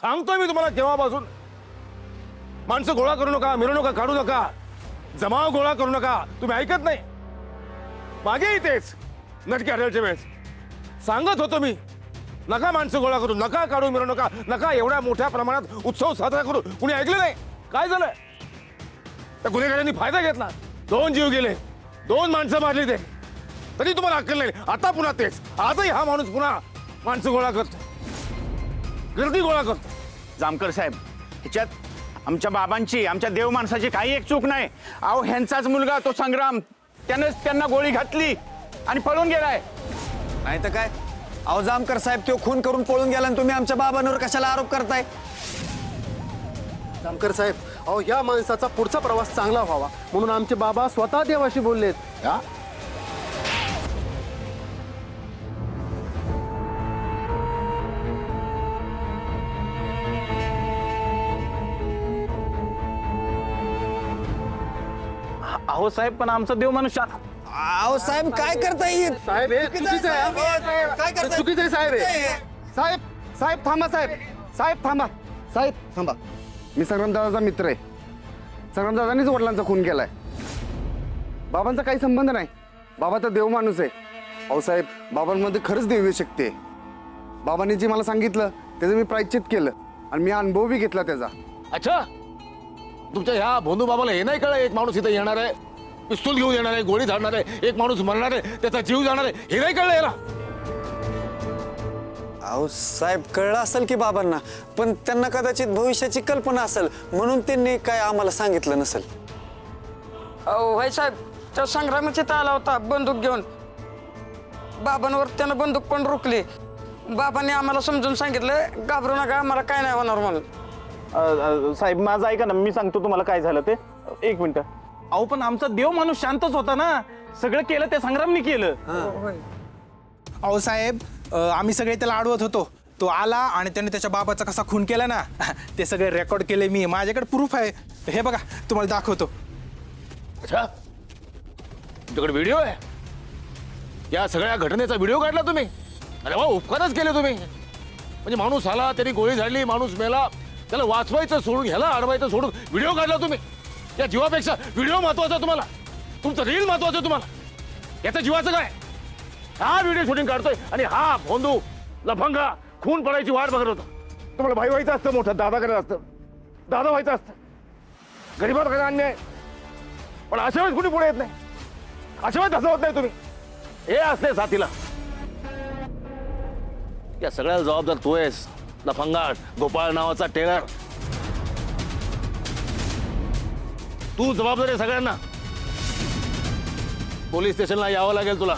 सांगतोय मी तुम्हाला केव्हापासून, माणसं गोळा करू नका, मिरवणुका काढू नका, जमाव गोळा करू नका. तुम्ही ऐकत नाही. मागेही तेच नटके हडळच्या वेळेस सांगत होतो मी, नका माणसं गोळा करू, नका काढू मिरवणुका, नका एवढ्या मोठ्या प्रमाणात उत्सव साजरा करू. कुणी ऐकलं नाही. काय झालं? त्या गुन्हेगारांनी फायदा घेतला. 2 जीव गेले, 2 माणसं मारली ते, तरी तुम्हाला अक्कल नाही. आता पुन्हा तेच. आजही हा माणूस पुन्हा माणसं गोळा करतो, गर्दी गोळा करतो. जामकर साहेब, ह्याच्यात आमच्या बाबांची, आमच्या देव माणसाची काही एक चूक नाही. अहो ह्यांचाच मुलगा तो संग्राम, त्यानंच त्यांना गोळी घातली आणि पळून गेलाय. नाही तर काय. अहो जामकर साहेब, तो खून करून पळून गेला आणि तुम्ही आमच्या बाबांवर कशाला आरोप करताय? जामकर साहेब, अहो या माणसाचा पुढचा प्रवास चांगला व्हावा म्हणून आमचे बाबा स्वतः देवाशी बोललेत. अहो साहेब, पण आमचा देव माणूस अहो साहेब, काय करताय? साहेब हे चुकीचं आहे. काय करताय? चुकीचं आहे साहेब हे. साहेब साहेब थांबा. साहेब साहेब थांबा. साहेब थांबा. मी संग्रामदादाचा मित्र आहे. संग्रामदादांनीच वडिलांचा खून केलाय. बाबांचा काही संबंध नाही. बाबा तर देव माणूस आहे. अहो साहेब, बाबांमध्ये खरंच देवी शक्ती आहे. बाबांनी जे मला सांगितलं त्याचं मी प्रायश्चित केलं आणि मी अनुभव बी घेतला त्याचा. अच्छा, तुमच्या ह्या भोंदू बाबाला हे नाही कळलं, एक माणूस इथे येणार आहे, पिस्तूल घेऊन येणार आहे, गोळी झाडणार आहे, एक माणूस मरणार आहे, त्याचा जीव जाणार आहे, हे नाही कळलं याला? अहो साहेब, कळलं असेल की बाबांना, पण त्यांना कदाचित भविष्याची कल्पना असेल म्हणून त्यांनी काय आम्हाला सांगितलं नसेल. अहो भाई साहेब, त्या संग्रामाची आला होता बंदूक घेऊन. बाबांवर त्यानं बंदूक पण रोखली. बाबांनी आम्हाला समजून सांगितलं, घाबरू नका, आम्हाला काय नाही होणार म्हणून. साहेब माझं ऐका ना, मी सांगतो तुम्हाला काय झालं ते. 1 मिनिट. अहो पण आमचा देव माणूस शांतच होता ना, सगळं केलं ते संग्रामनी केलं. अहो साहेब, आम्ही सगळे त्याला अडवत होतो. तो आला आणि त्याने त्याच्या बाबाचा कसा खून केला ना, ते सगळे रेकॉर्ड केले मी. माझ्याकडे प्रूफ आहे. हे बघा, तुम्हाला दाखवतो. अच्छा, तुमच्याकडे व्हिडिओ आहे? या सगळ्या घटनेचा व्हिडिओ काढला तुम्ही? अरे वा, उपकारच केले तुम्ही. म्हणजे माणूस आला, त्यांनी गोळी झाडली, माणूस मेला, त्याला वाचवायचं सोडून, ह्याला अडवायचं सोडून व्हिडिओ काढला तुम्ही. या जीवापेक्षा व्हिडिओ महत्वाचा तुम्हाला, तुमचं रील महत्वाचं तुम्हाला. याचं जीवाचं काय? हा व्हिडिओ शूटिंग काढतोय आणि हा भोंदू लफंगा खून पडायची वाट बघत होता. तुम्हाला भाई व्हायचं असतं, मोठं दादा करायचं असतं, दादा व्हायचं असतं. गरीबात काय अन्याय, पण अशा वेळेस कुणी पुढे येत नाही, अशा वेळेस हसवत नाही तुम्ही. हे असते साथीला. या सगळ्याला जबाबदार तू आहेस, लफंगा गोपाळ नावाचा टेलर. तू जबाबदार आहे सगळ्यांना. पोलीस स्टेशनला यावं लागेल तुला.